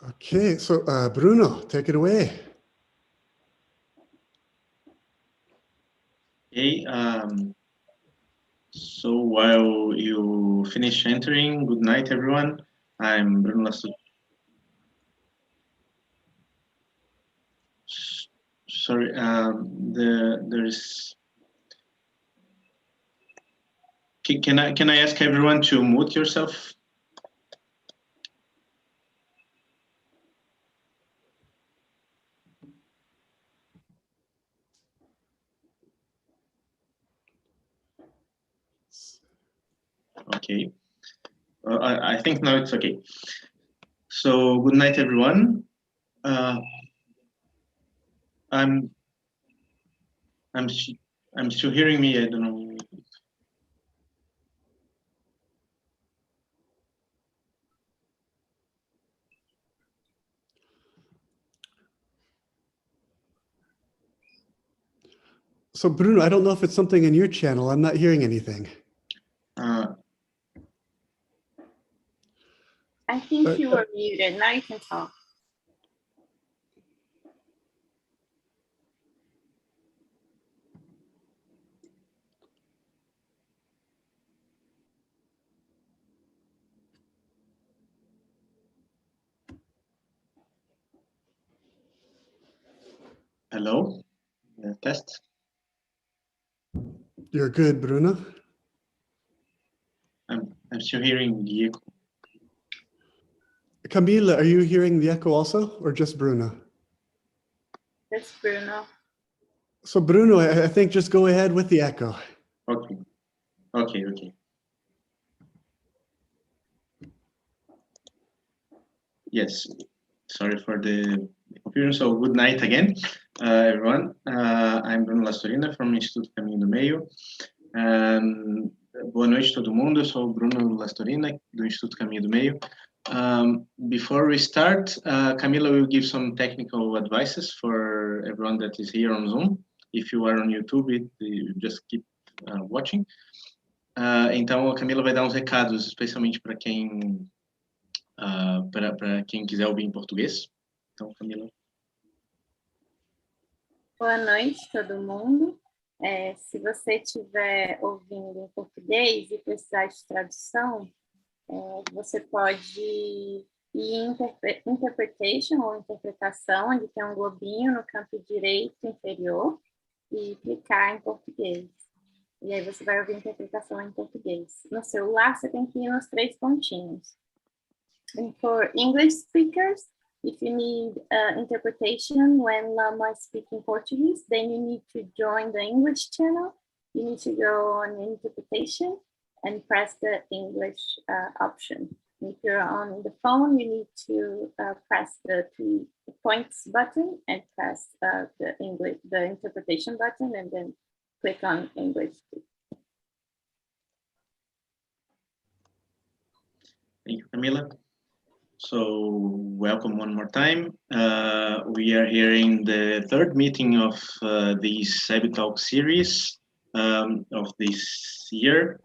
Okay, so Bruno, take it away. Okay, so while you finish entering, good night, everyone. I'm Bruno Lasso. Sorry, there's. Can I ask everyone to mute yourself? Okay, I think now it's okay. So good night, everyone. I'm still hearing me. I don't know. So Bruno, I don't know if it's something in your channel. I'm not hearing anything. I think you were muted. Now you can talk. Hello, test. You're good, Bruno. I'm still hearing the echo. Camila, are you hearing the echo also, or just Bruno? It's Bruno. So Bruno, I think just go ahead with the echo. Okay. Okay. Yes. Sorry for the confusion. So good night again, everyone. I'm Bruno Lastorina from Instituto Caminho do Meio. Boa noite, todo mundo. Eu sou o Bruno Lastorina, do Instituto Caminho do Meio. Before we start, Camila will give some technical advices for everyone that is here on Zoom. If you are on YouTube, you just keep watching. Então, a Camila vai dar uns recados, especialmente para quem quiser ouvir em português. Então, Camila. Boa noite, todo mundo. Se você estiver ouvindo em português e precisar de tradução, você pode ir em Interpretation ou Interpretação, onde tem um globinho no canto direito inferior, e clicar em português. E aí você vai ouvir a interpretação em português. No celular, você tem que ir nos 3 pontinhos. And for English speakers, if you need interpretation when Lama is speaking Portuguese, then you need to join the English channel. You need to go on interpretation and press the English option. If you're on the phone, you need to press the 3 points button and press the interpretation button, and then click on English. Thank you, Camila. So welcome one more time. We are here in the 3rd meeting of the CEBB Talks series of this year.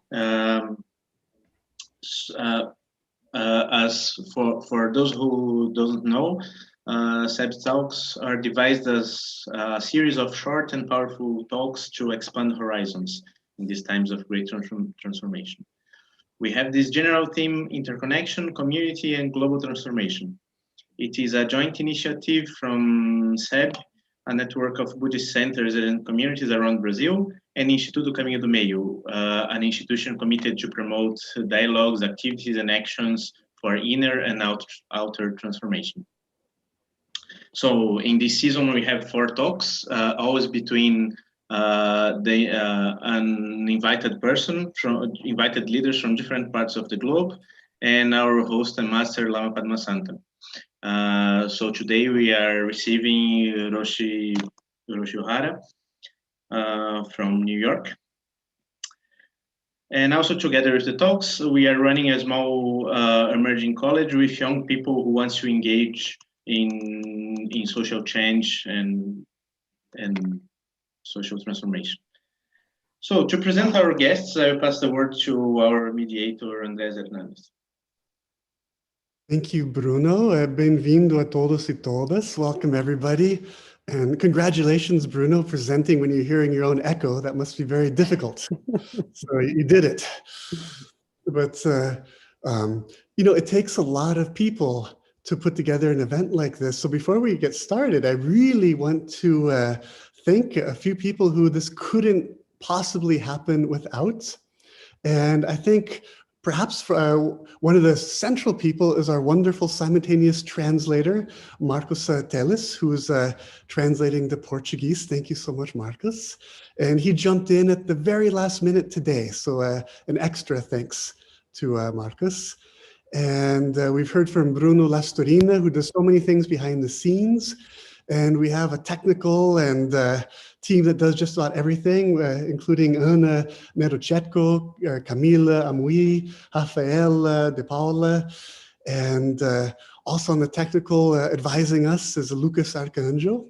As for those who don't know, CEBB Talks are devised as a series of short and powerful talks to expand horizons in these times of great transformation. We have this general theme: interconnection, community, and global transformation. It is a joint initiative from CEBB, a network of Buddhist centers and communities around Brazil, and Instituto Caminho do Meio, an institution committed to promote dialogues, activities, and actions for inner and outer transformation. So in this season, we have 4 talks, always between an invited person, invited leaders from different parts of the globe, and our host and master, Lama Padma Samten. So today we are receiving Roshi O'Hara from New York. And also together with the talks, we are running a small emerging college with young people who want to engage in social change and social transformation. So to present our guests, I will pass the word to our mediator, Andrés Hernandez. Thank you, Bruno. Bem-vindo a todos e todas. Welcome, everybody. And congratulations, Bruno, presenting when you're hearing your own echo. That must be very difficult. So you did it. But, it takes a lot of people to put together an event like this. So before we get started, I really want to thank a few people who this couldn't possibly happen without. And I think perhaps one of the central people is our wonderful simultaneous translator, Marcos Teles, who is translating the Portuguese. Thank you so much, Marcos. And he jumped in at the very last minute today. So an extra thanks to Marcos. And we've heard from Bruno Lastorina, who does so many things behind the scenes. And we have a technical and team that does just about everything, including Ana Nerochetko, Camila Amui, Rafael De Paula, and also on the technical advising us is Lucas Arcanjo.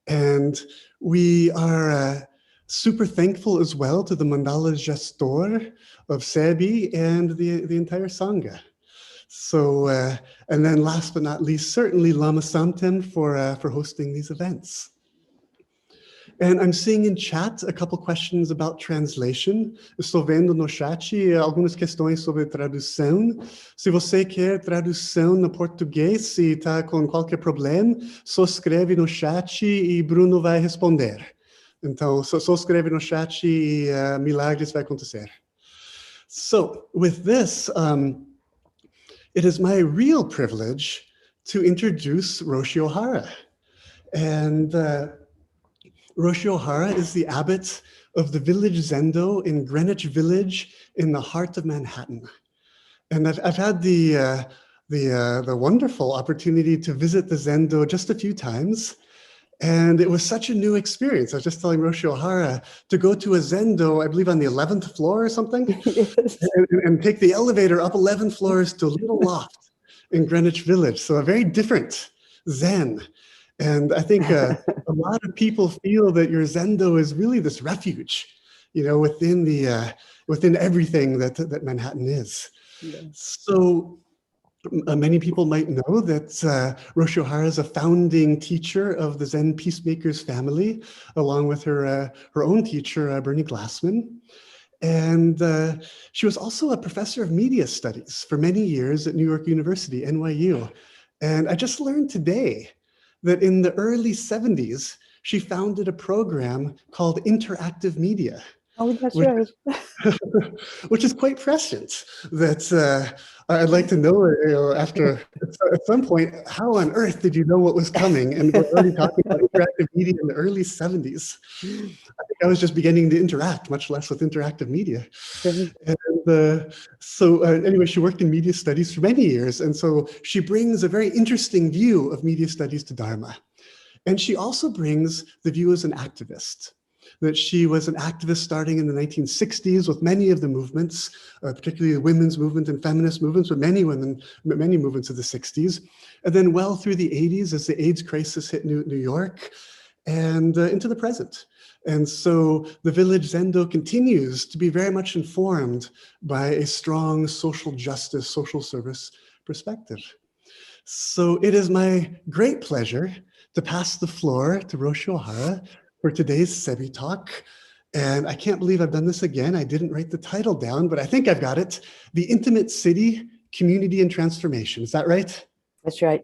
And we are super thankful as well to the Mandala Gestor of CEBB and the entire Sangha. So, and then last but not least, certainly Lama Samten for hosting these events. And I'm seeing in chat a couple questions about translation. Estou vendo no chat algumas questões sobre tradução. Se você quer tradução no português, se está com qualquer problema, só escreve no chat e Bruno vai responder. Então, só escreve no chat e milagres vai acontecer. So, with this, it is my real privilege to introduce Roshi O'Hara. And Roshi O'Hara is the abbot of the village Zendo in Greenwich Village in the heart of Manhattan. And I've had the wonderful opportunity to visit the Zendo just a few times. And it was such a new experience. I was just telling Roshi O'Hara to go to a Zendo, I believe on the 11th floor or something, yes. and take the elevator up 11 floors to a little loft in Greenwich Village. So a very different Zen. And I think a lot of people feel that your Zendo is really this refuge, within everything that Manhattan is. Yes. So many people might know that Roshi O'Hara is a founding teacher of the Zen Peacemakers family, along with her own teacher, Bernie Glassman. And she was also a professor of media studies for many years at New York University, NYU. And I just learned today that in the early 70s, she founded a program called Interactive Media. Oh, that's right. Which is quite prescient. That I'd like to know, after at some point, how on earth did you know what was coming? And we're already talking about interactive media in the early 70s. I think I was just beginning to interact, much less with interactive media. And anyway, she worked in media studies for many years. And so she brings a very interesting view of media studies to Dharma. And she also brings the view as an activist. That she was an activist starting in the 1960s with many of the movements, particularly the women's movement and feminist movements, but many movements of the 60s. And then well through the 80s as the AIDS crisis hit New York and into the present. And so the village Zendo continues to be very much informed by a strong social justice, social service perspective. So it is my great pleasure to pass the floor to Roshi O'Hara for today's CEBB talk. And I can't believe I've done this again. I didn't write the title down, but I think I've got it. The Intimate City, Community and Transformation. Is that right? That's right.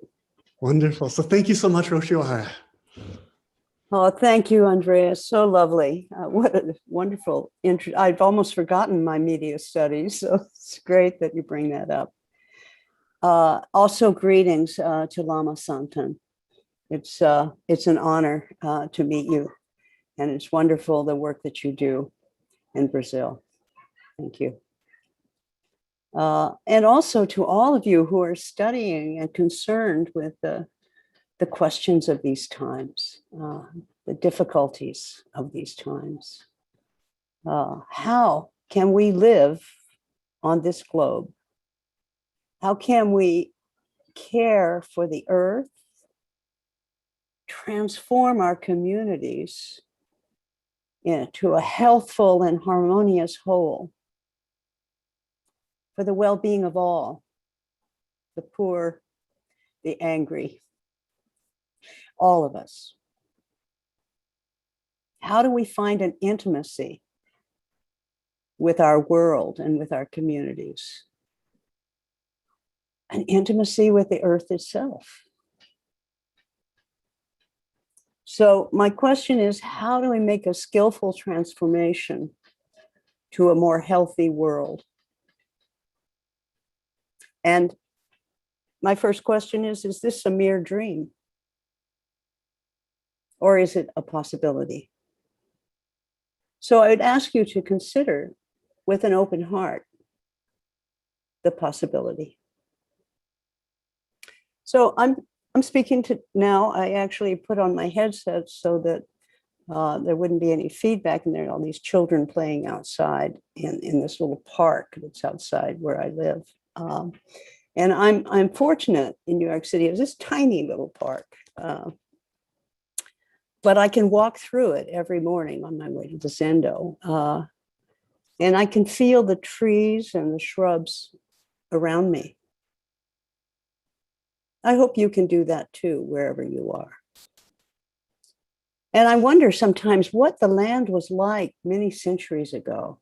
Wonderful. So thank you so much, Roshi O'Hara. Oh, thank you, Andreas. So lovely. What a wonderful intro. I've almost forgotten my media studies, so it's great that you bring that up. Also, greetings to Lama Samten. It's an honor to meet you. And it's wonderful the work that you do in Brazil. Thank you. And also to all of you who are studying and concerned with the questions of these times, the difficulties of these times. How can we live on this globe? How can we care for the earth, transform our communities, to a healthful and harmonious whole for the well-being of all, the poor, the angry, all of us. How do we find an intimacy with our world and with our communities? An intimacy with the earth itself. So my question is, how do we make a skillful transformation to a more healthy world? And my first question is this a mere dream? Or is it a possibility? So I would ask you to consider with an open heart the possibility. So I'm speaking to now. I actually put on my headset so that there wouldn't be any feedback, and there are all these children playing outside in this little park that's outside where I live. And I'm fortunate in New York City. It's this tiny little park. But I can walk through it every morning on my way to the Zendo. And I can feel the trees and the shrubs around me. I hope you can do that too, wherever you are. And I wonder sometimes what the land was like many centuries ago.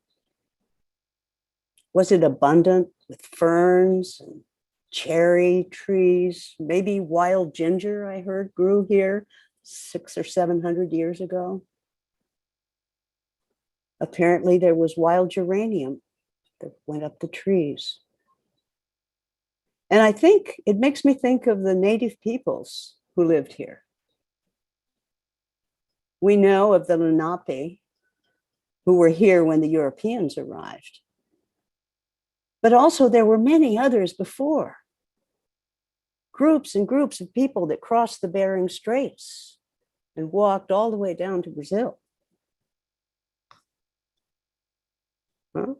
Was it abundant with ferns and cherry trees? Maybe wild ginger, I heard, grew here 600 or 700 years ago. Apparently there was wild geranium that went up the trees. And I think it makes me think of the native peoples who lived here. We know of the Lenape, who were here when the Europeans arrived. But also there were many others before. Groups and groups of people that crossed the Bering Straits and walked all the way down to Brazil. Huh?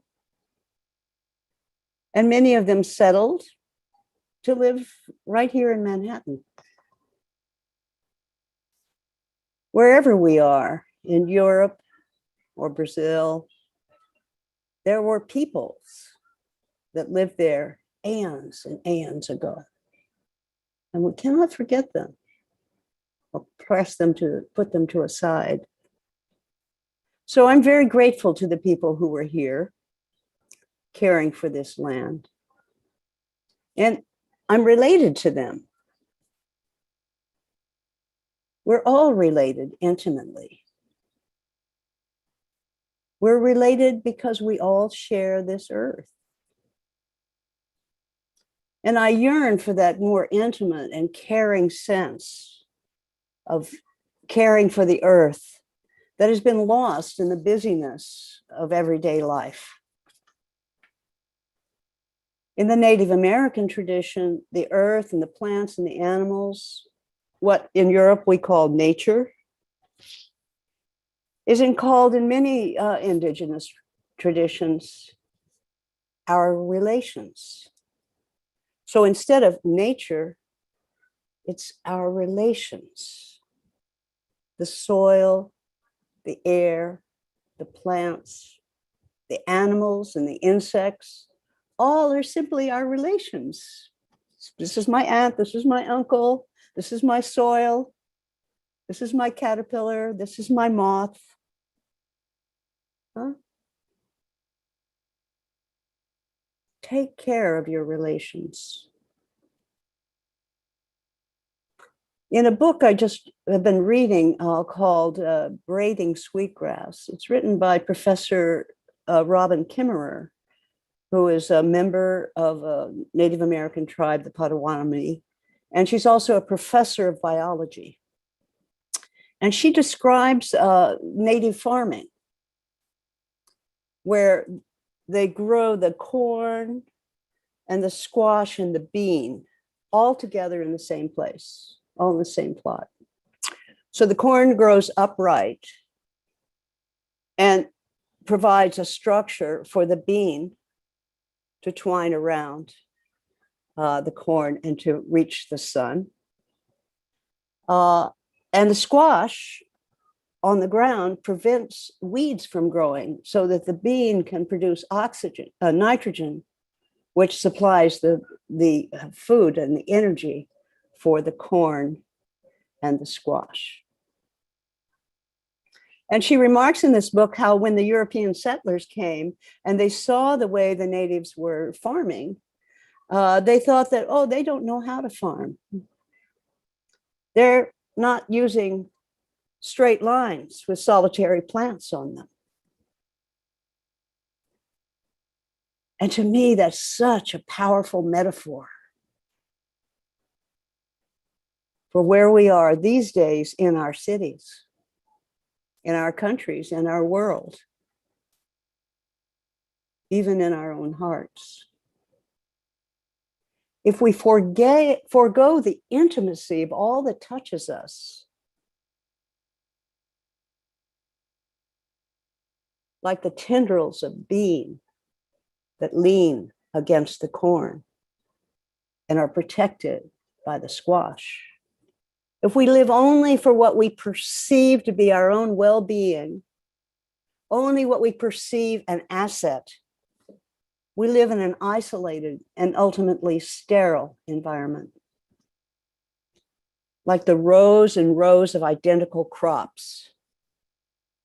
And many of them settled to live right here in Manhattan. Wherever we are, in Europe or Brazil, there were peoples that lived there aeons and aeons ago. And we cannot forget them or put them to a side. So I'm very grateful to the people who were here caring for this land. And I'm related to them. We're all related intimately. We're related because we all share this earth. And I yearn for that more intimate and caring sense of caring for the earth that has been lost in the busyness of everyday life. In the Native American tradition, the earth and the plants and the animals, what in Europe we call nature, is called in many indigenous traditions, our relations. So instead of nature, it's our relations. The soil, the air, the plants, the animals and the insects, all are simply our relations. This is my aunt, this is my uncle, this is my soil, this is my caterpillar, this is my moth. Huh? Take care of your relations. In a book I just have been reading called Braiding Sweetgrass, it's written by Professor Robin Kimmerer, who is a member of a Native American tribe, the Potawatomi, and she's also a professor of biology. And she describes native farming, where they grow the corn and the squash and the bean all together in the same place, all in the same plot. So the corn grows upright and provides a structure for the bean to twine around the corn and to reach the sun. And the squash on the ground prevents weeds from growing so that the bean can produce oxygen, nitrogen, which supplies the food and the energy for the corn and the squash. And she remarks in this book how when the European settlers came and they saw the way the natives were farming, they thought that, oh, they don't know how to farm. They're not using straight lines with solitary plants on them. And to me, that's such a powerful metaphor for where we are these days in our cities, in our countries, in our world, even in our own hearts. If we forego the intimacy of all that touches us, like the tendrils of bean that lean against the corn and are protected by the squash. If we live only for what we perceive to be our own well-being, only what we perceive an asset, we live in an isolated and ultimately sterile environment. Like the rows and rows of identical crops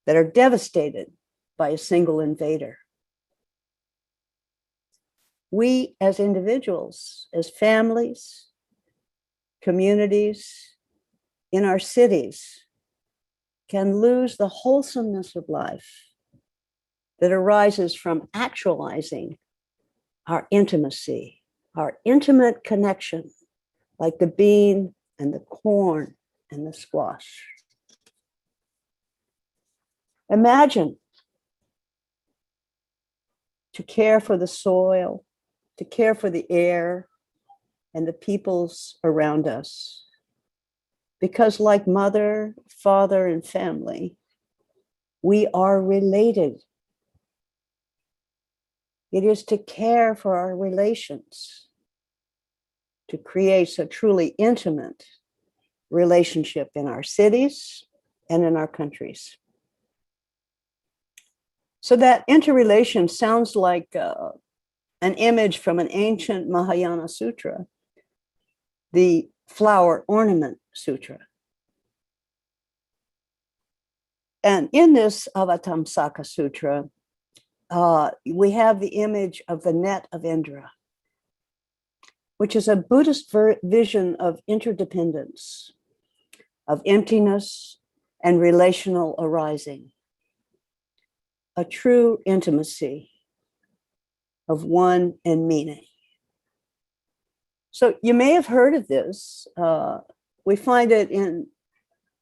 that are devastated by a single invader. We as individuals, as families, communities, in our cities, can lose the wholesomeness of life that arises from actualizing our intimacy, our intimate connection, like the bean and the corn and the squash. Imagine to care for the soil, to care for the air and the peoples around us. Because like mother, father, and family, we are related. It is to care for our relations, to create a truly intimate relationship in our cities and in our countries. So that interrelation sounds like an image from an ancient Mahayana sutra, the Flower Ornament Sutra. And in this Avatamsaka Sutra, we have the image of the net of Indra, which is a Buddhist vision of interdependence, of emptiness and relational arising, a true intimacy of one and meaning. So you may have heard of this. We find it in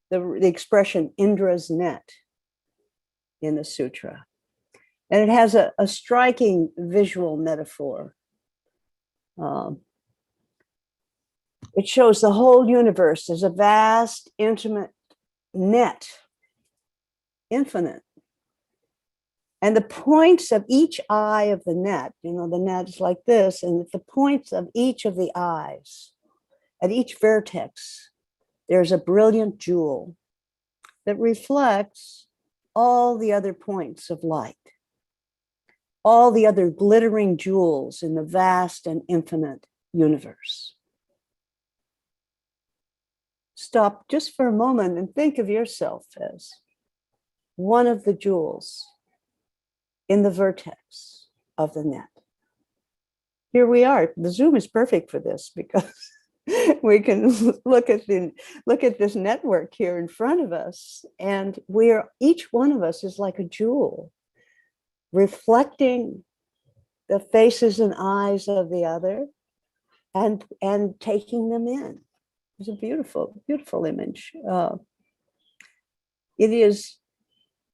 the expression Indra's net in the sutra. And it has a striking visual metaphor. It shows the whole universe as a vast, intimate net, infinite. And the points of each eye of the net, the net is like this, and at the points of each of the eyes, at each vertex, there's a brilliant jewel that reflects all the other points of light, all the other glittering jewels in the vast and infinite universe. Stop just for a moment and think of yourself as one of the jewels in the vertex of the net. Here we are. The Zoom is perfect for this because we can look at this network here in front of us, and each one of us is like a jewel, reflecting the faces and eyes of the other, and taking them in. It's a beautiful, beautiful image. It is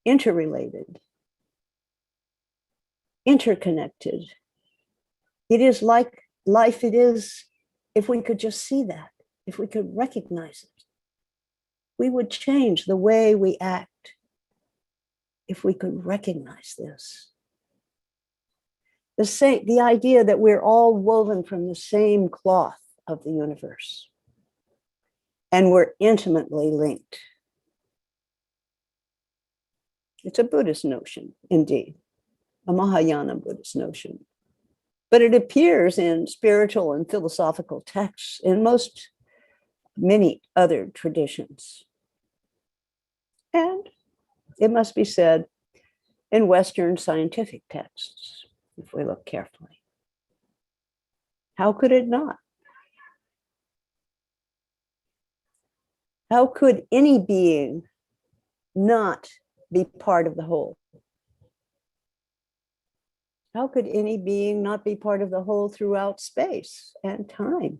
interrelated, interconnected. It is like life. It is, if we could just see that, if we could recognize it, we would change the way we act if we could recognize this. The idea that we're all woven from the same cloth of the universe, and we're intimately linked. It's a Buddhist notion, indeed, a Mahayana Buddhist notion. But it appears in spiritual and philosophical texts in many other traditions. And it must be said in Western scientific texts, if we look carefully. How could it not? How could any being not be part of the whole? How could any being not be part of the whole throughout space and time?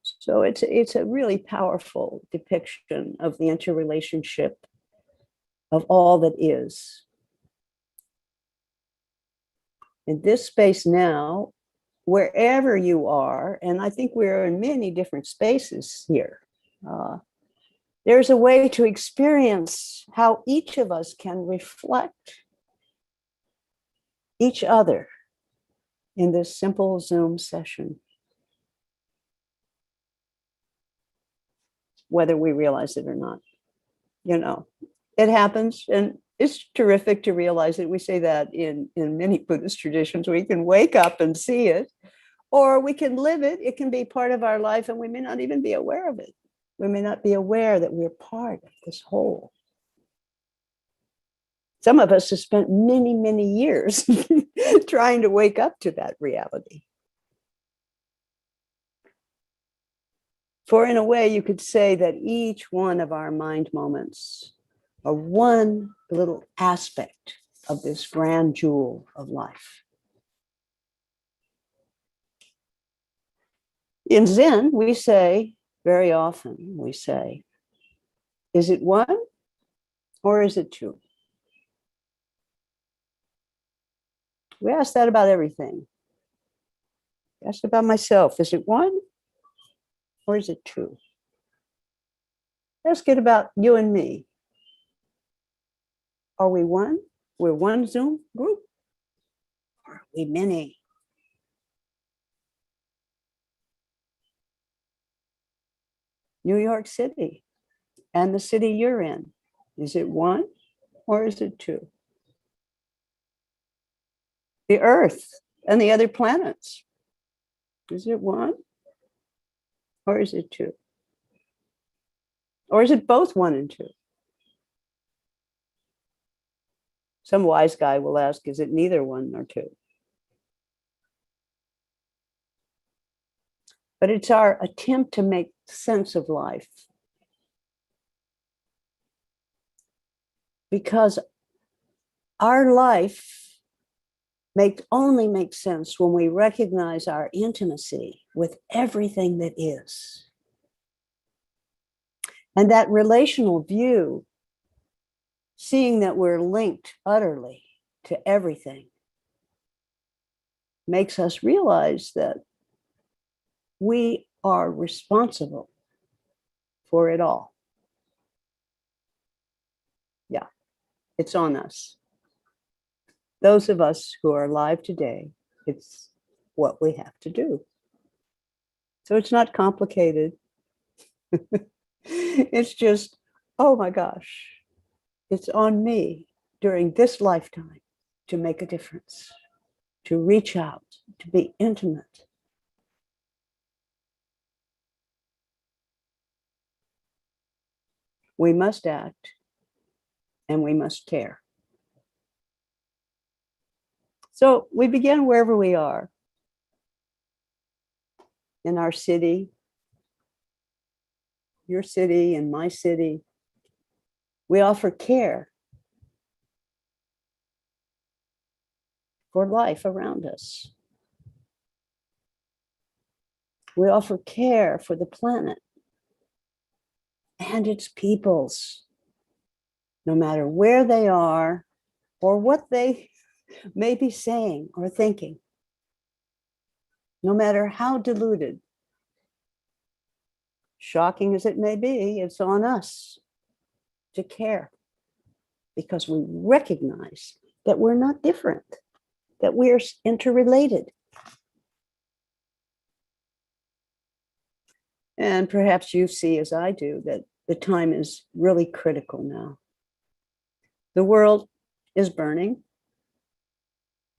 So it's a really powerful depiction of the interrelationship of all that is. In this space now, wherever you are, and I think we're in many different spaces here, there's a way to experience how each of us can reflect each other in this simple Zoom session, whether we realize it or not. You know, it happens, and it's terrific to realize it. We say that in many Buddhist traditions, we can wake up and see it, or we can live it. It can be part of our life, and we may not even be aware of it. We may not be aware that we're part of this whole. Some of us have spent many, many years trying to wake up to that reality. For in a way, you could say that each one of our mind moments are one little aspect of this grand jewel of life. In Zen, we say, very often, we say, is it one or is it two? We ask that about everything. I asked about myself, is it one or is it two? Ask it about you and me. Are we one? We're one Zoom group? Or are we many? New York City and the city you're in, is it one or is it two? The Earth and the other planets, is it one or is it two? Or is it both one and two? Some wise guy will ask, is it neither one nor two? But it's our attempt to make sense of life. Because our life only makes sense when we recognize our intimacy with everything that is. And that relational view, seeing that we're linked utterly to everything, makes us realize that we are responsible for it all. Yeah, it's on us. Those of us who are alive today, it's what we have to do. So it's not complicated. It's just, oh my gosh, it's on me during this lifetime to make a difference, to reach out, to be intimate. We must act and we must care. So we begin wherever we are, in our city, your city and my city. We offer care for life around us. We offer care for the planet and its peoples, no matter where they are or what they may be saying or thinking, no matter how deluded. Shocking as it may be, it's on us to care because we recognize that we're not different, that we're interrelated. And perhaps you see, as I do, that the time is really critical now. The world is burning.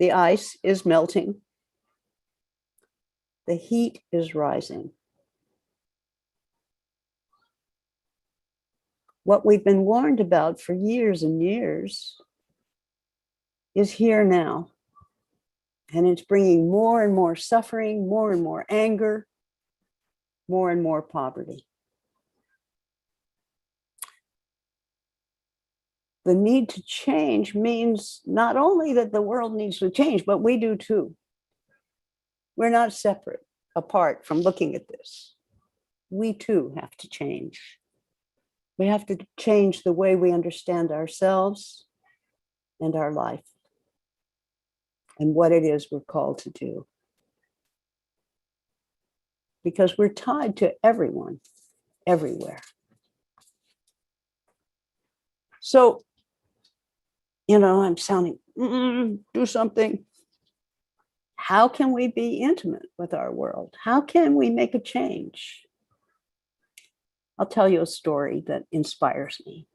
The ice is melting. The heat is rising. What we've been warned about for years and years is here now. And it's bringing more and more suffering, more and more anger, more and more poverty. The need to change means not only that the world needs to change, but we do too. We're not separate, apart from looking at this. We too have to change. We have to change the way we understand ourselves and our life and what it is we're called to do. Because we're tied to everyone, everywhere. So, I'm sounding, do something. How can we be intimate with our world? How can we make a change? I'll tell you a story that inspires me.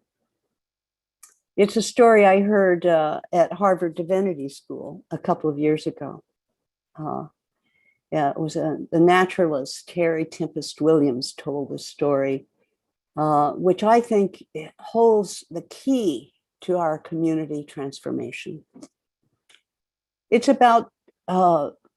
It's a story I heard at Harvard Divinity School a couple of years ago. It was the naturalist Terry Tempest Williams told this story, which I think it holds the key to our community transformation. It's about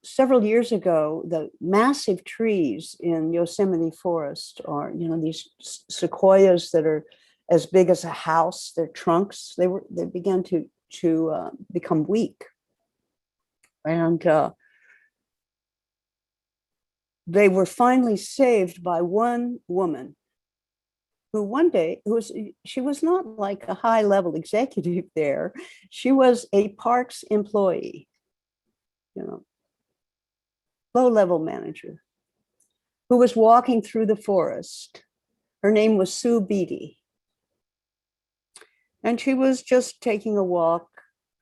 several years ago, the massive trees in Yosemite Forest are, these sequoias that are as big as a house, their trunks, they began to become weak. And they were finally saved by one woman who one day, she was not like a high-level executive there. She was a parks employee, low-level manager, who was walking through the forest. Her name was Sue Beatty. And she was just taking a walk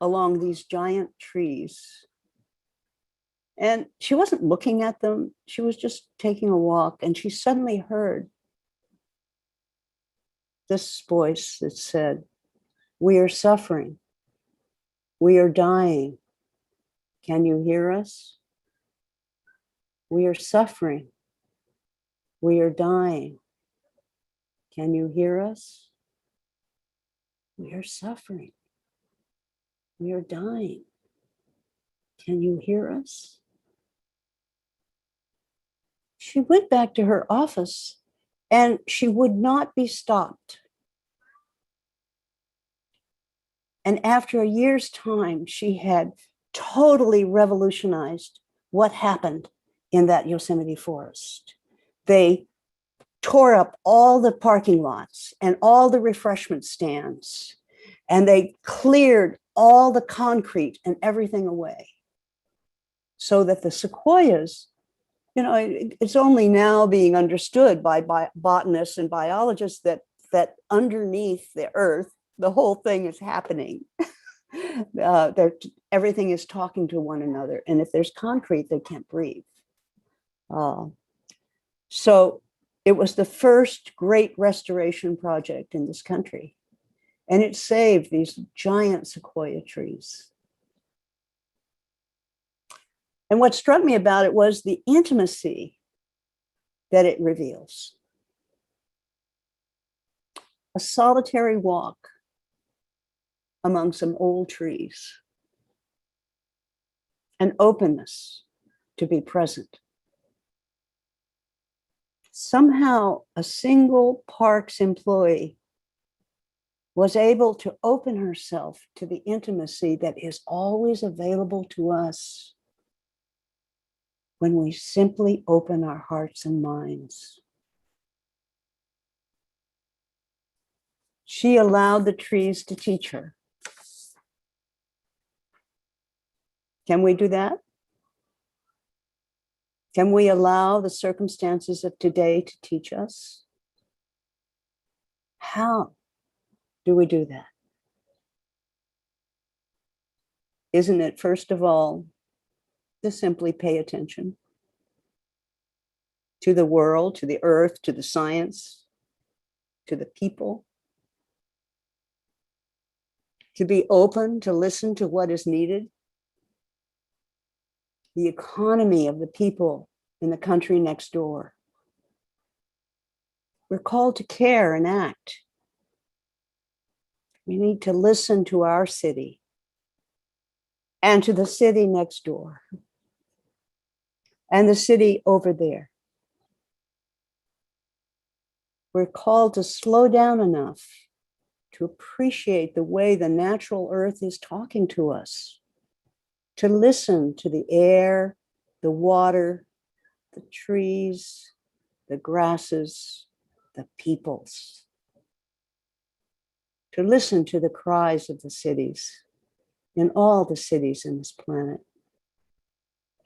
along these giant trees. And she wasn't looking at them. She was just taking a walk. And she suddenly heard this voice that said, "We are suffering. We are dying. Can you hear us? We are suffering. We are dying. Can you hear us? We are suffering. We are dying. Can you hear us?" She went back to her office and she would not be stopped. And after a year's time, she had totally revolutionized what happened in that Yosemite forest. They tore up all the parking lots and all the refreshment stands, and they cleared all the concrete and everything away so that the sequoias, it's only now being understood by botanists and biologists that underneath the earth, the whole thing is happening. Everything is talking to one another. And if there's concrete, they can't breathe. So it was the first great restoration project in this country. And it saved these giant sequoia trees. And what struck me about it was the intimacy that it reveals. A solitary walk among some old trees. An openness to be present. Somehow a single parks employee was able to open herself to the intimacy that is always available to us when we simply open our hearts and minds. She allowed the trees to teach her. Can we do that? Can we allow the circumstances of today to teach us? How do we do that? Isn't it, first of all, to simply pay attention to the world, to the earth, to the science, to the people, to be open to listen to what is needed, the economy of the people in the country next door. We're called to care and act. We need to listen to our city and to the city next door and the city over there. We're called to slow down enough to appreciate the way the natural earth is talking to us, to listen to the air, the water, the trees, the grasses, the peoples, to listen to the cries of the cities, in all the cities in this planet,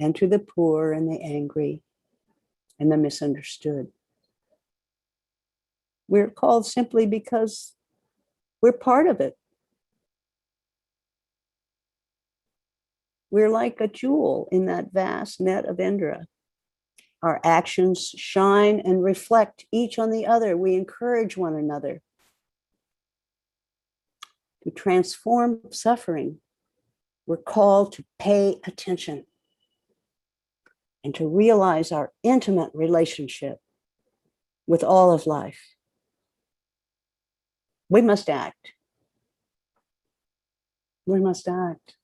and to the poor and the angry and the misunderstood. We're called simply because we're part of it. We're like a jewel in that vast net of Indra. Our actions shine and reflect each on the other. We encourage one another to transform suffering. We're called to pay attention and to realize our intimate relationship with all of life. We must act. We must act.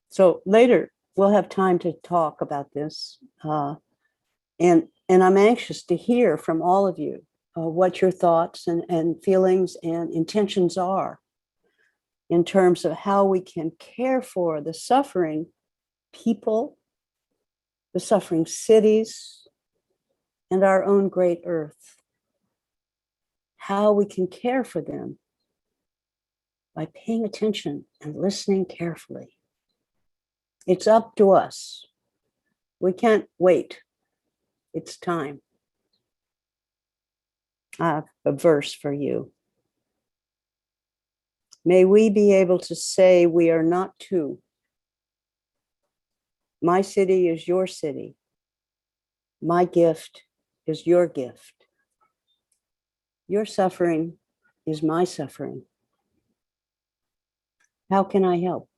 So later, we'll have time to talk about this. And I'm anxious to hear from all of you what your thoughts and feelings and intentions are in terms of how we can care for the suffering people, the suffering cities, and our own great earth. How we can care for them by paying attention and listening carefully. It's up to us. We can't wait. It's time. I have a verse for you. May we be able to say we are not two. My city is your city. My gift is your gift. Your suffering is my suffering. How can I help?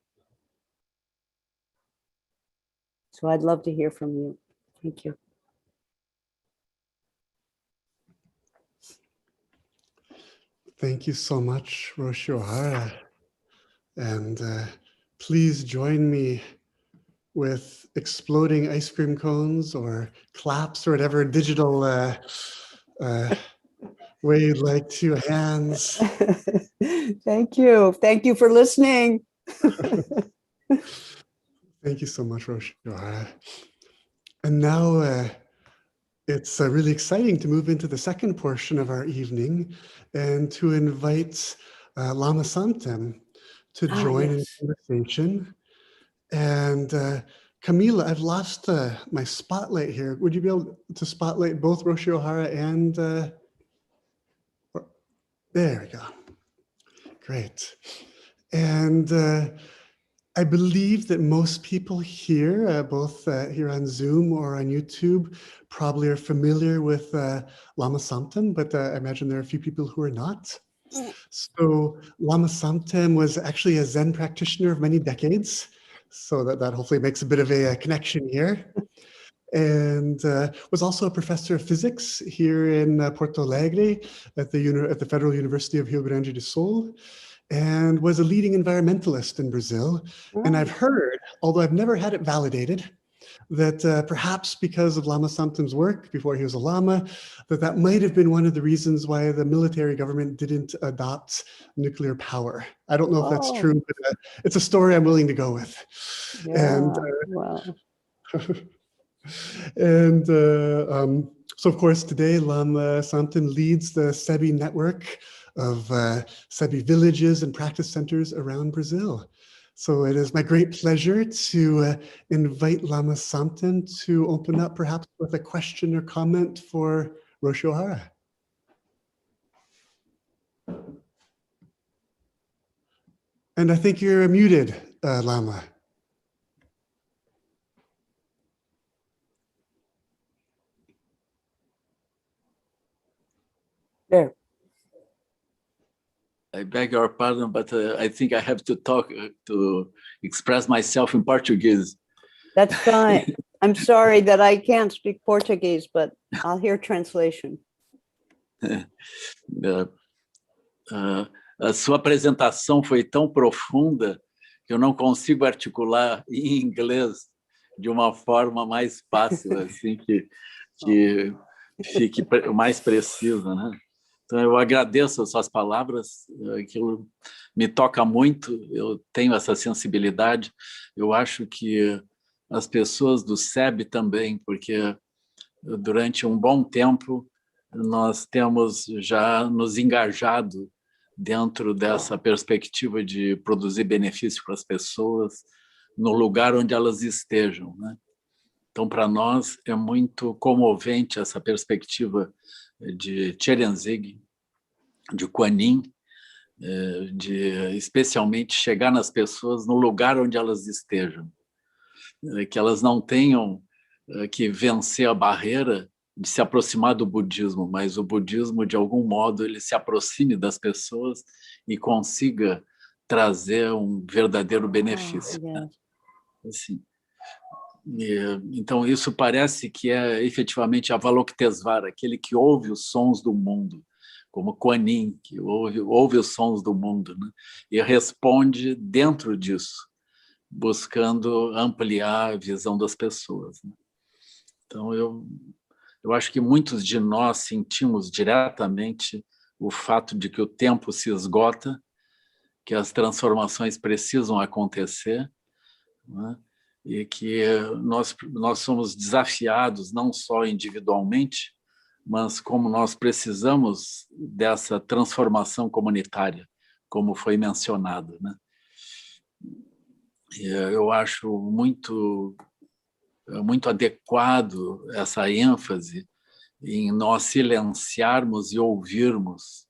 So I'd love to hear from you. Thank you. Thank you so much, Roshi O'Hara. And please join me with exploding ice cream cones or claps or whatever digital way you'd like to. Hands. Thank you. Thank you for listening. Thank you so much, Roshi O'Hara. And now it's really exciting to move into the second portion of our evening and to invite Lama Samten to join in conversation. And Camila, I've lost my spotlight here. Would you be able to spotlight both Roshi O'Hara and... there we go. Great. And I believe that most people here, both here on Zoom or on YouTube, probably are familiar with Lama Samten, but I imagine there are a few people who are not. So Lama Samten was actually a Zen practitioner of many decades. So that hopefully makes a bit of a connection here. And was also a professor of physics here in Porto Alegre at the Federal University of Rio Grande do Sul, and was a leading environmentalist in Brazil. Oh. And I've heard, although I've never had it validated, that perhaps because of Lama Samten's work before he was a Lama, that might have been one of the reasons why the military government didn't adopt nuclear power. I don't know if that's true, but it's a story I'm willing to go with. Yeah, And wow. and so, of course, today Lama Samten leads the CEBB network of CEBB villages and practice centers around Brazil. So it is my great pleasure to invite Lama Samten to open up perhaps with a question or comment for Roshi O'Hara. And I think you're muted, Lama. There. I beg your pardon, but I think I have to to express myself in Portuguese. That's fine. I'm sorry that I can't speak Portuguese, but I'll hear translation. A sua apresentação foi tão profunda que eu não consigo articular em inglês de uma forma mais fácil, assim, que fique mais precisa, né? Então, eu agradeço as suas palavras, aquilo me toca muito, eu tenho essa sensibilidade. Eu acho que as pessoas do CEBB também, porque durante um bom tempo nós temos já nos engajado dentro dessa perspectiva de produzir benefício para as pessoas no lugar onde elas estejam, né? Então, para nós, é muito comovente essa perspectiva de Tcherenzig, de Kuan Yin, de especialmente chegar nas pessoas no lugar onde elas estejam, que elas não tenham que vencer a barreira de se aproximar do budismo, mas o budismo, de algum modo, ele se aproxime das pessoas e consiga trazer um verdadeiro benefício. Né? Assim. Então, isso parece que é efetivamente Avalokitesvara, aquele que ouve os sons do mundo, como Kuan Yin, que ouve os sons do mundo, né? E responde dentro disso, buscando ampliar a visão das pessoas. Né? Então, eu acho que muitos de nós sentimos diretamente o fato de que o tempo se esgota, que as transformações precisam acontecer, né? E que nós somos desafiados não só individualmente, mas como nós precisamos dessa transformação comunitária, como foi mencionado, né? E eu acho muito adequado essa ênfase em nós silenciarmos e ouvirmos.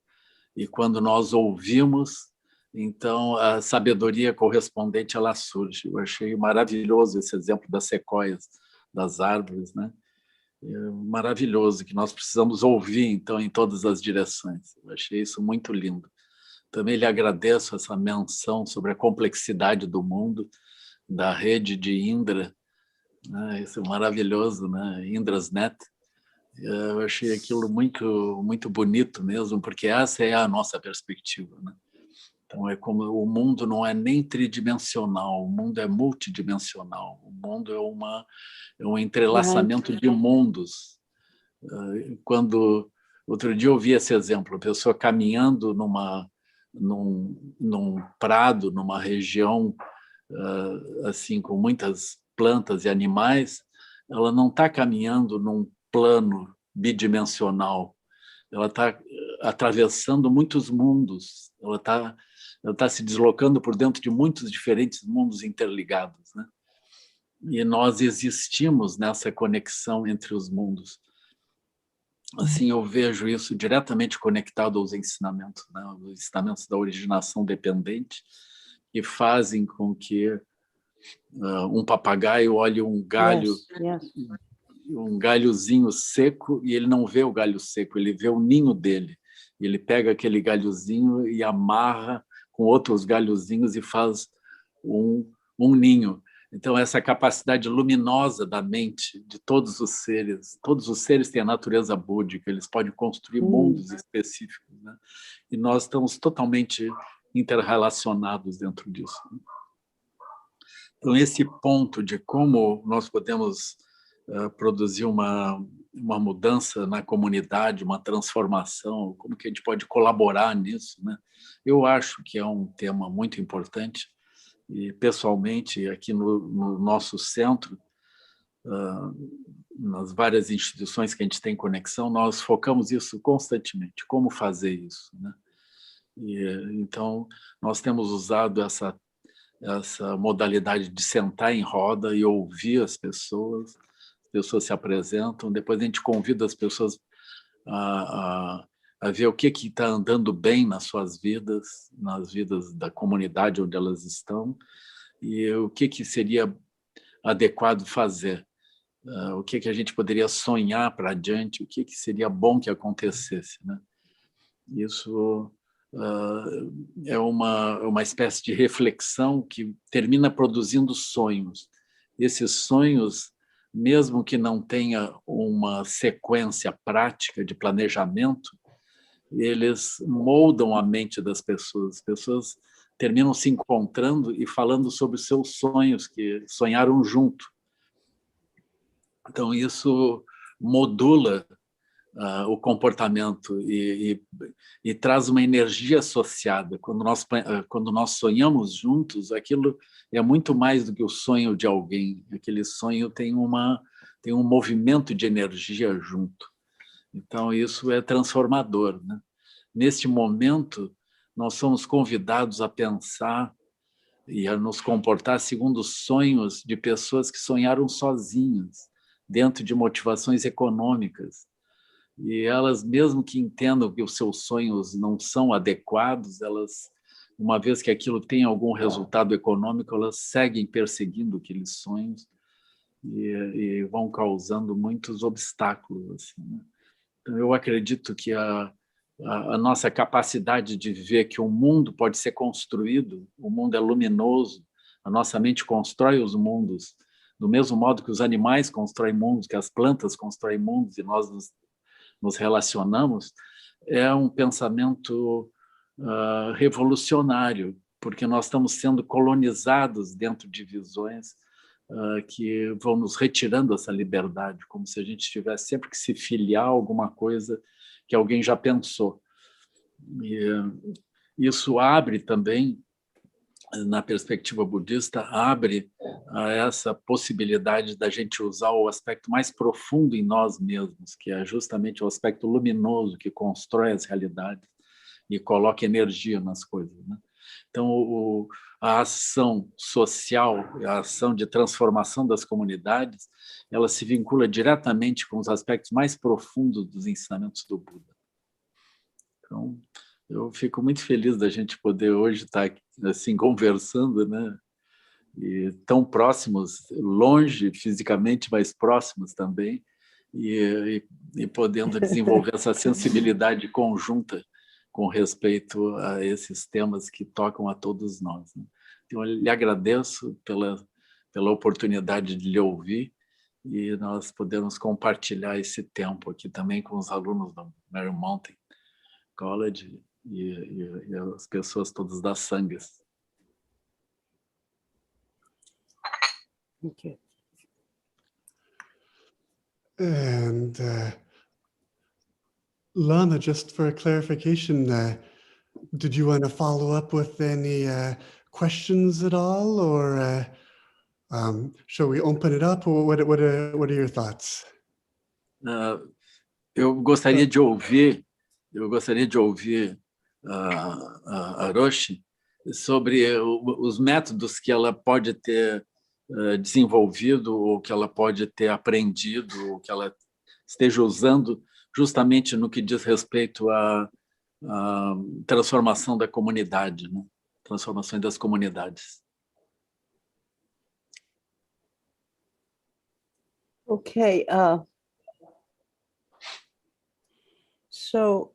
E quando nós ouvimos, então a sabedoria correspondente ela surge. Eu achei maravilhoso esse exemplo das sequoias, das árvores, né? Maravilhoso, que nós precisamos ouvir, então, em todas as direções. Eu achei isso muito lindo. Também lhe agradeço essa menção sobre a complexidade do mundo, da rede de Indra, né? Isso é maravilhoso, né? Indra's Net. Eu achei aquilo muito, muito bonito mesmo, porque essa é a nossa perspectiva, né? Então, é como o mundo não é nem tridimensional, o mundo é multidimensional, o mundo é um entrelaçamento de mundos. Quando outro dia eu vi esse exemplo, a pessoa caminhando num prado, numa região assim com muitas plantas e animais, ela não está caminhando num plano bidimensional, ela está atravessando muitos mundos, ela está se deslocando por dentro de muitos diferentes mundos interligados, né? E nós existimos nessa conexão entre os mundos. Assim, eu vejo isso diretamente conectado aos ensinamentos, né? Os ensinamentos da originação dependente, que fazem com que um papagaio olhe um galho, um galhozinho seco, e ele não vê o galho seco, ele vê o ninho dele. Ele pega aquele galhozinho e amarra com outros galhozinhos e faz um ninho. Então, essa capacidade luminosa da mente de todos os seres têm a natureza búdica, eles podem construir mundos específicos, né? E nós estamos totalmente interrelacionados dentro disso. Então, esse ponto de como nós podemos produzir uma mudança na comunidade, uma transformação, como que a gente pode colaborar nisso, né? Eu acho que é um tema muito importante e, pessoalmente, aqui no nosso centro, nas várias instituições que a gente tem conexão, nós focamos isso constantemente, como fazer isso, né? E, então, nós temos usado essa modalidade de sentar em roda e ouvir as pessoas se apresentam, depois a gente convida as pessoas a ver o que está andando bem nas suas vidas, nas vidas da comunidade onde elas estão, e o que seria adequado fazer, o que a gente poderia sonhar para adiante, o que seria bom que acontecesse, né? Isso é uma espécie de reflexão que termina produzindo sonhos. Esses sonhos, mesmo que não tenha uma sequência prática de planejamento, eles moldam a mente das pessoas. As pessoas terminam se encontrando e falando sobre os seus sonhos, que sonharam junto. Então, isso modula o comportamento e traz uma energia associada. Quando nós sonhamos juntos, aquilo é muito mais do que o sonho de alguém. Aquele sonho tem um movimento de energia junto. Então, isso é transformador, né? Neste momento, nós somos convidados a pensar e a nos comportar segundo os sonhos de pessoas que sonharam sozinhas, dentro de motivações econômicas. E elas, mesmo que entendam que os seus sonhos não são adequados, elas, uma vez que aquilo tem algum resultado econômico, elas seguem perseguindo aqueles sonhos e vão causando muitos obstáculos. Assim, né? Então, eu acredito que a nossa capacidade de ver que o mundo pode ser construído, o mundo é luminoso, a nossa mente constrói os mundos, do mesmo modo que os animais constroem mundos, que as plantas constroem mundos, e nós nos relacionamos, é um pensamento revolucionário, porque nós estamos sendo colonizados dentro de visões que vão nos retirando essa liberdade, como se a gente tivesse sempre que se filiar a alguma coisa que alguém já pensou. E isso abre também, na perspectiva budista, abre a essa possibilidade da gente usar o aspecto mais profundo em nós mesmos, que é justamente o aspecto luminoso que constrói as realidades e coloca energia nas coisas, né? Então, a ação social, a ação de transformação das comunidades, ela se vincula diretamente com os aspectos mais profundos dos ensinamentos do Buda. Então, eu fico muito feliz da gente poder hoje estar aqui, assim, conversando, né? E tão próximos, longe fisicamente, mas próximos também, e podendo desenvolver essa sensibilidade conjunta com respeito a esses temas que tocam a todos nós, né? Então, eu lhe agradeço pela oportunidade de lhe ouvir e nós podemos compartilhar esse tempo aqui também com os alunos do Meio Mountain College e as pessoas todas das Sanghas. Thank you. And Lama, just for clarification, did you want to follow up with any questions at all, or shall we open it up? Or what are your thoughts? Eu gostaria de ouvir a Roshi sobre os métodos que ela pode ter desenvolvido, ou que ela pode ter aprendido, ou que ela esteja usando justamente no que diz respeito à transformação da comunidade, né? Transformação das comunidades. Okay. So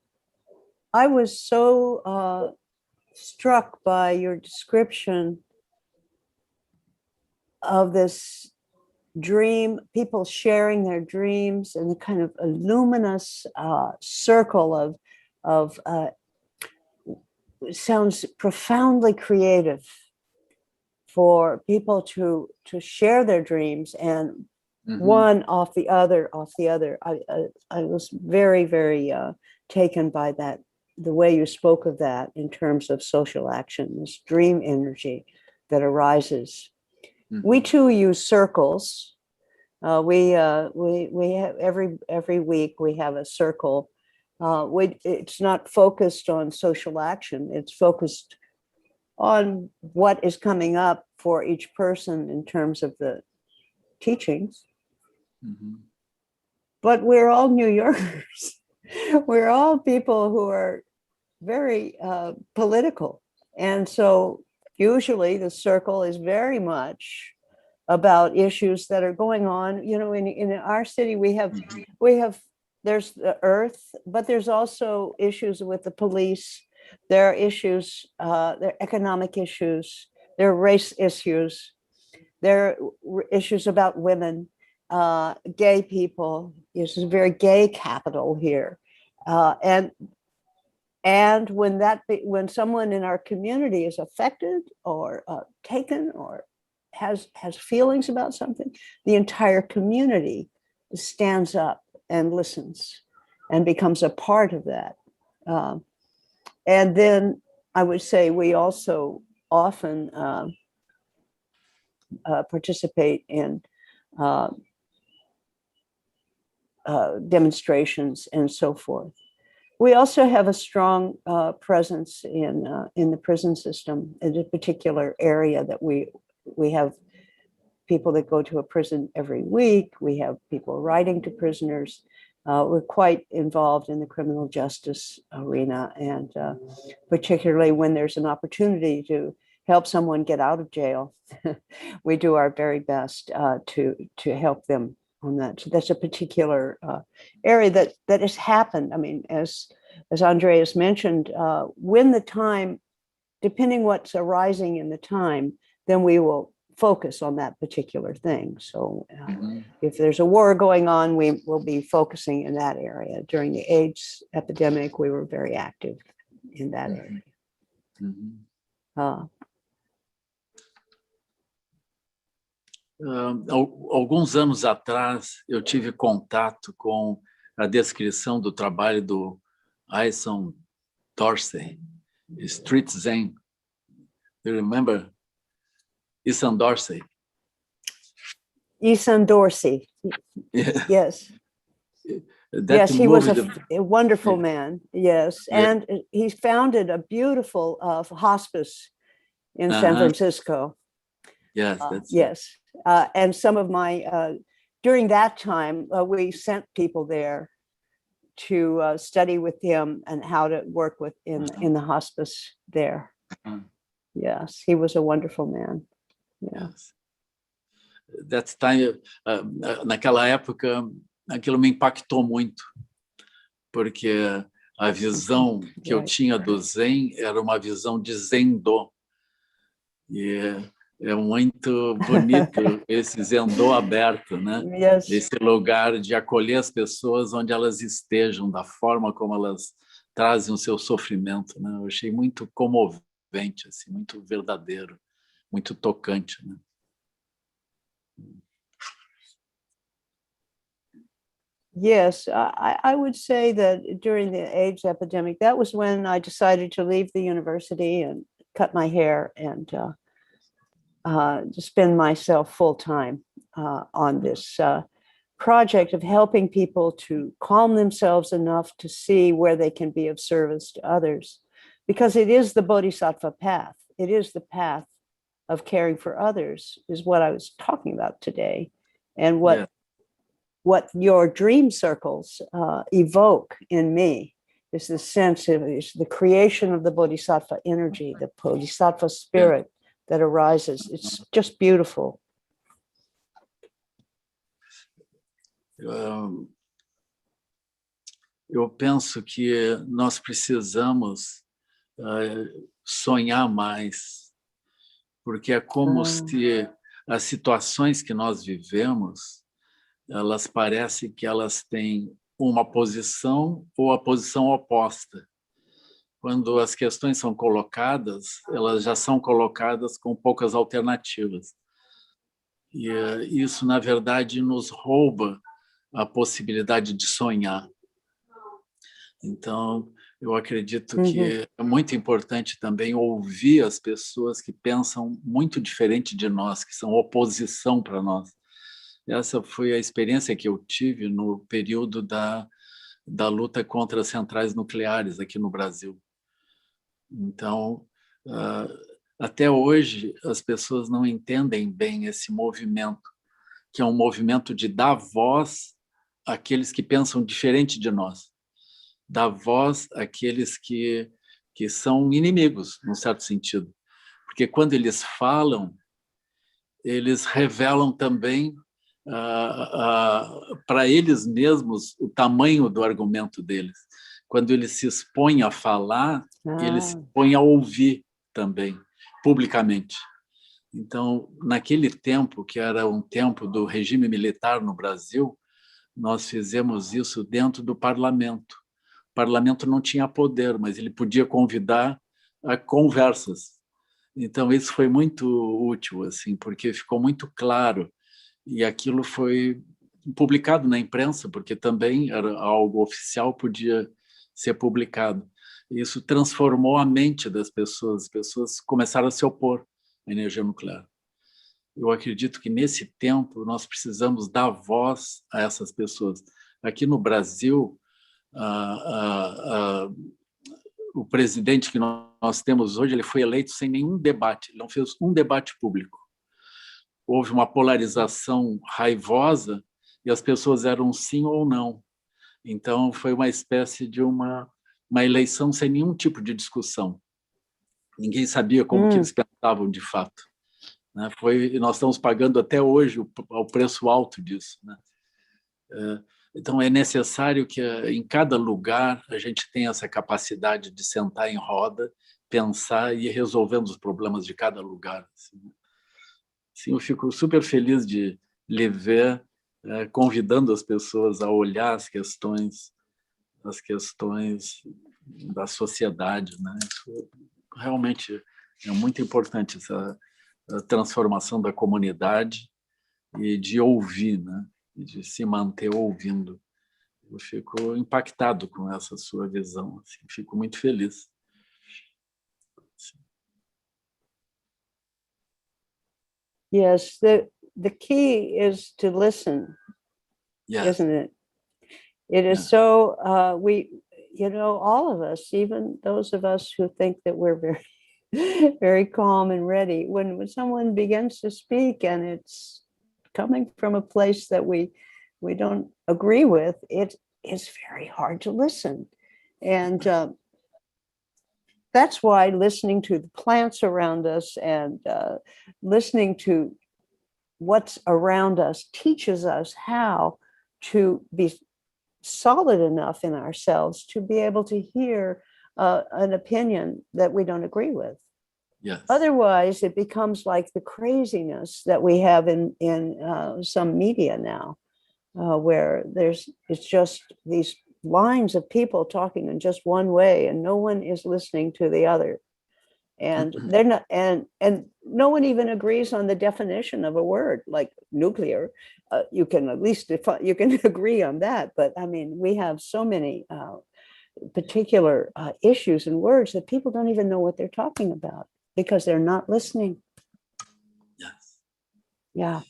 I was so struck by your description of this dream, people sharing their dreams, and the kind of a luminous circle of sounds profoundly creative for people to share their dreams, and one off the other. I was very, very taken by that, the way you spoke of that in terms of social action, this dream energy that arises. We too use circles. We have every week we have a circle. It's not focused on social action. It's focused on what is coming up for each person in terms of the teachings. But we're all New Yorkers. We're all people who are very political. And so usually the circle is very much about issues that are going on. You know, in our city, we have there's the earth, but there's also issues with the police. There are issues, there are economic issues, there are race issues, there are issues about women, gay people. It's a very gay capital here. And when someone in our community is affected or taken or has feelings about something, the entire community stands up and listens and becomes a part of that. And then I would say we also often participate in demonstrations and so forth. We also have a strong presence in the prison system in a particular area that we have people that go to a prison every week. We have people writing to prisoners. We're quite involved in the criminal justice arena, and particularly when there's an opportunity to help someone get out of jail, we do our very best to help them on that. So that's a particular area that has happened. I mean, as Andreas mentioned, when the time, depending what's arising in the time, then we will focus on that particular thing. So if there's a war going on, we will be focusing in that area. During the AIDS epidemic, we were very active in that area. Alguns anos atrás, eu tive contato com a descrição do trabalho do Isan Dorsey, Street Zen. Do you remember? Isan Dorsey. Isan Dorsey. Yeah. Yes. Yes, he was a wonderful man. Yes. Yeah. And he founded a beautiful hospice in San Francisco. Yes. That's yes. And some of my, during that time, we sent people there to study with him and how to work with in the hospice there. Yes, he was a wonderful man. Yeah. Yes. That time, naquela época, aquilo me impactou muito, porque a visão que eu tinha do Zen era uma visão de Zendô. E é muito bonito esse Zendô aberto, né? Yes. Esse lugar de acolher as pessoas onde elas estejam, da forma como elas trazem o seu sofrimento, né? Eu achei muito comovente, assim, muito verdadeiro, muito tocante, né? Yes, I would say that during the AIDS epidemic, that was when I decided to leave the university and cut my hair and to spend myself full time on this project of helping people to calm themselves enough to see where they can be of service to others, because it is the Bodhisattva path. It is the path of caring for others, is what I was talking about today, and what your dream circles evoke in me is the sense of the creation of the Bodhisattva energy, the Bodhisattva spirit that arises. It's just beautiful. Eu penso que nós precisamos sonhar mais, porque é como se as situações que nós vivemos, elas parecem que elas têm uma posição ou a posição oposta. Quando as questões são colocadas, elas já são colocadas com poucas alternativas. E isso, na verdade, nos rouba a possibilidade de sonhar. Então, eu acredito que é muito importante também ouvir as pessoas que pensam muito diferente de nós, que são oposição para nós. Essa foi a experiência que eu tive no período da luta contra as centrais nucleares aqui no Brasil. Então, até hoje, as pessoas não entendem bem esse movimento, que é um movimento de dar voz àqueles que pensam diferente de nós, dar voz àqueles que são inimigos, num certo sentido. Porque quando eles falam, eles revelam também para eles mesmos o tamanho do argumento deles. Quando eles se expõem a falar, eles se expõem a ouvir também, publicamente. Então, naquele tempo, que era um tempo do regime militar no Brasil, nós fizemos isso dentro do parlamento. O parlamento não tinha poder, mas ele podia convidar a conversas. Então, isso foi muito útil, assim, porque ficou muito claro. E aquilo foi publicado na imprensa, porque também era algo oficial, podia ser publicado. Isso transformou a mente das pessoas. As pessoas começaram a se opor à energia nuclear. Eu acredito que, nesse tempo, nós precisamos dar voz a essas pessoas. Aqui no Brasil, o presidente que nós temos hoje, ele foi eleito sem nenhum debate, ele não fez um debate público. Houve uma polarização raivosa e as pessoas eram sim ou não. Então, foi uma espécie de uma eleição sem nenhum tipo de discussão. Ninguém sabia como que eles pensavam de fato. Né? Nós estamos pagando até hoje o preço alto disso. Né? Então, é necessário que em cada lugar a gente tenha essa capacidade de sentar em roda, pensar e ir resolvendo os problemas de cada lugar. Assim. Sim, eu fico super feliz de lhe ver convidando as pessoas a olhar as questões da sociedade, né? Isso realmente é muito importante, essa transformação da comunidade e de ouvir, né? E de se manter ouvindo. Eu fico impactado com essa sua visão, assim, fico muito feliz. Yes, the key is to listen, Yes. isn't it? It is so, all of us, even those of us who think that we're very, very calm and ready, when someone begins to speak and it's coming from a place that we don't agree with, it is very hard to listen. And that's why listening to the plants around us and listening to what's around us teaches us how to be solid enough in ourselves to be able to hear an opinion that we don't agree with. Yes. Otherwise, it becomes like the craziness that we have in some media now, where it's just these lines of people talking in just one way, and no one is listening to the other. And they're not, and no one even agrees on the definition of a word like nuclear. You can at least you can agree on that, but I mean, we have so many particular issues and words that people don't even know what they're talking about because they're not listening. Yes. Yeah.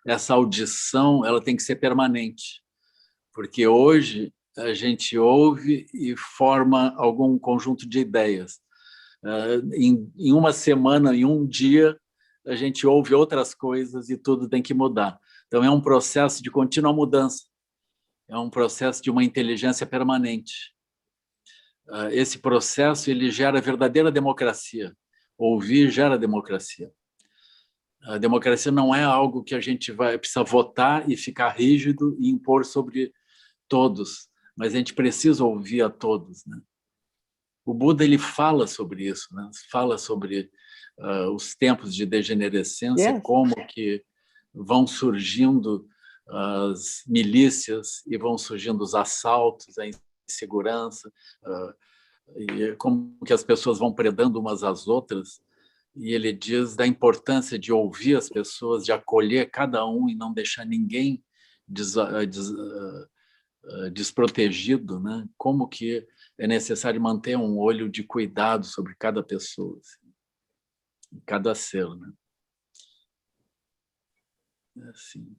Essa audição, ela tem que ser permanente, porque hoje a gente ouve e forma algum conjunto de ideias. Em uma semana, em um dia, a gente ouve outras coisas e tudo tem que mudar. Então, é um processo de contínua mudança. É um processo de uma inteligência permanente. Esse processo, ele gera verdadeira democracia. Ouvir gera democracia. A democracia não é algo que a gente precisa votar e ficar rígido e impor sobre todos, mas a gente precisa ouvir a todos, né? O Buda, ele fala sobre isso, né? Fala sobre os tempos de degenerescência, Yes. como que vão surgindo as milícias e vão surgindo os assaltos, a insegurança, e como que as pessoas vão predando umas às outras. E ele diz da importância de ouvir as pessoas, de acolher cada um e não deixar ninguém desprotegido, né? Como que é necessário manter um olho de cuidado sobre cada pessoa, assim, cada ser, né? É assim.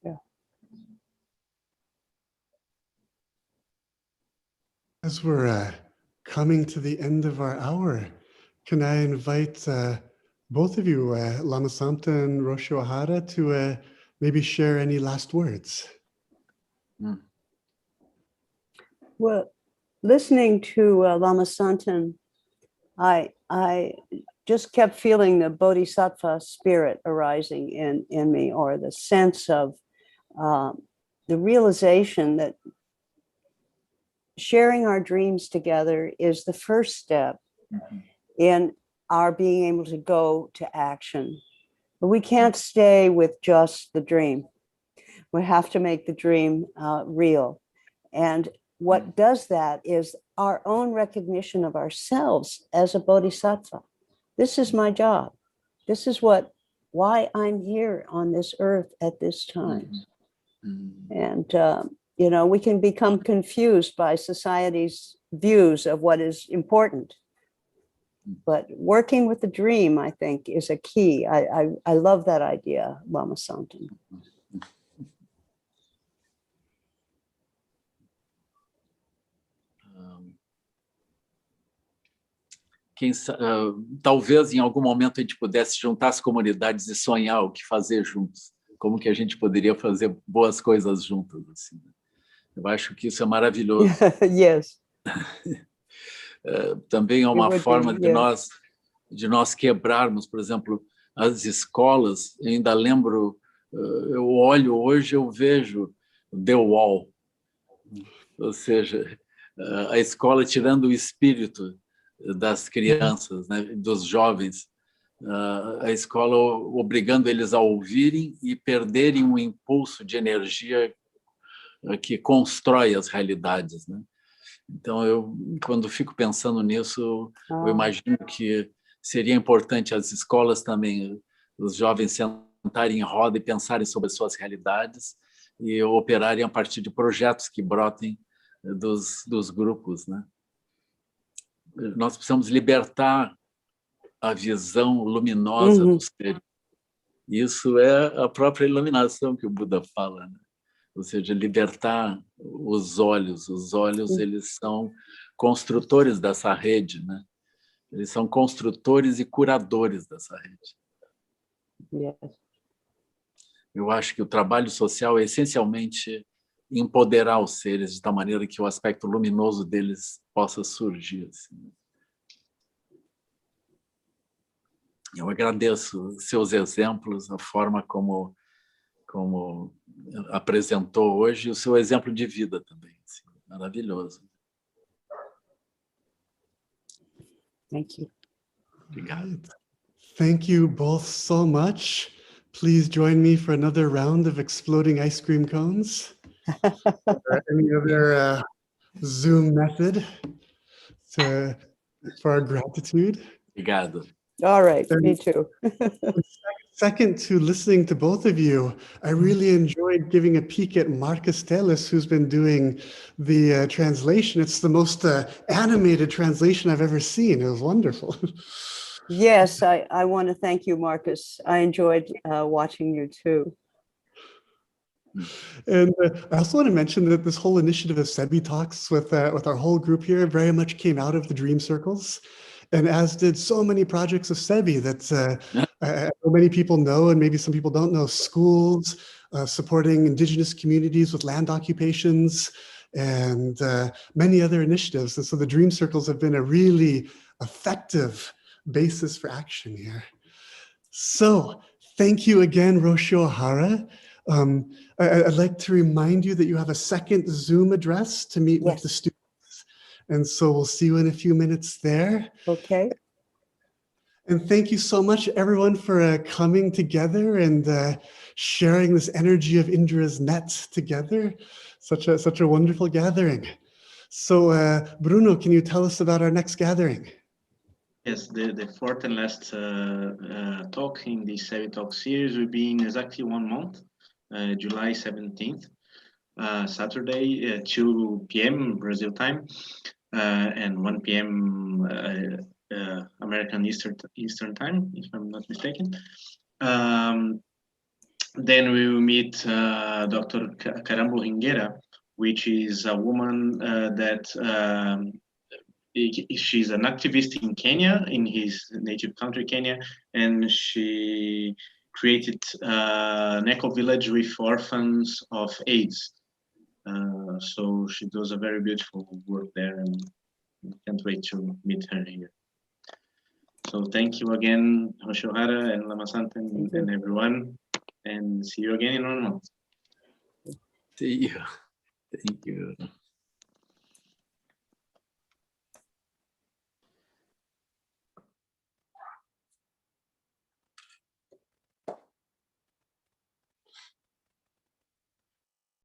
Yeah. As we're coming to the end of our hour, can I invite both of you, Lama Samten and Roshi O'Hara, to maybe share any last words? Well, listening to Lama Samten, I just kept feeling the bodhisattva spirit arising in me, or the sense of the realization that sharing our dreams together is the first step in our being able to go to action. But we can't stay with just the dream. We have to make the dream real. And what does that is our own recognition of ourselves as a bodhisattva. This is my job. This is why I'm here on this earth at this time. And, you know, we can become confused by society's views of what is important. But working with the dream, I think, is a key. I love that idea, Lama Samten. Talvez em algum momento a gente pudesse juntar as comunidades e sonhar o que fazer juntos. Como que a gente poderia fazer boas coisas juntos. Assim. Eu acho que isso é maravilhoso. Yes. Também é uma forma de nós quebrarmos, por exemplo, as escolas. Eu ainda lembro, eu olho hoje, eu vejo The Wall, ou seja, a escola tirando o espírito das crianças, né, dos jovens, a escola obrigando eles a ouvirem e perderem um impulso de energia que constrói as realidades, né? Então, eu, quando fico pensando nisso, eu imagino que seria importante as escolas também, os jovens sentarem em roda e pensarem sobre as suas realidades e operarem a partir de projetos que brotem dos grupos, né? Nós precisamos libertar a visão luminosa do ser. Isso é a própria iluminação que o Buda fala, né? Ou seja, libertar os olhos. Os olhos, eles são construtores dessa rede, né? Eles são construtores e curadores dessa rede. Yes. Eu acho que o trabalho social é essencialmente empoderar os seres de tal maneira que o aspecto luminoso deles possa surgir. Assim. Eu agradeço seus exemplos, a forma como apresentou hoje, o seu exemplo de vida também. Assim, maravilhoso. Thank you. Obrigado. Thank you both so much. Please join me for another round of exploding ice cream cones. Or any other Zoom method for our gratitude. Obrigado. All right, me too. Second to listening to both of you, I really enjoyed giving a peek at Marcus Teles, who's been doing the translation. It's the most animated translation I've ever seen. It was wonderful. Yes, I want to thank you, Marcus. I enjoyed watching you too. And I also want to mention that this whole initiative of CEBB Talks with our whole group here very much came out of the Dream Circles, and as did so many projects of CEBB that many people know, and maybe some people don't know, schools, supporting indigenous communities with land occupations, and many other initiatives. And so the Dream Circles have been a really effective basis for action here. So thank you again, Roshi O'Hara. I'd like to remind you that you have a second Zoom address to meet with the students. And so we'll see you in a few minutes there. Okay. And thank you so much, everyone, for coming together and sharing this energy of Indra's net together. Such a wonderful gathering. So Bruno, can you tell us about our next gathering? Yes, the fourth and last talk in the CEBB Talks series will be in exactly 1 month, July 17th, Saturday, 2 p.m. Brazil time, and 1 p.m. American Eastern time, if I'm not mistaken. Then we will meet Dr. Carambo Ringueira, which is a woman that she's an activist in Kenya, in his native country, Kenya, and she created an eco-village with orphans of AIDS. So she does a very beautiful work there, and I can't wait to meet her here. So thank you again, Roshi O'Hara and Lama Samten and everyone, and see you again in 1 month. See you. Thank you.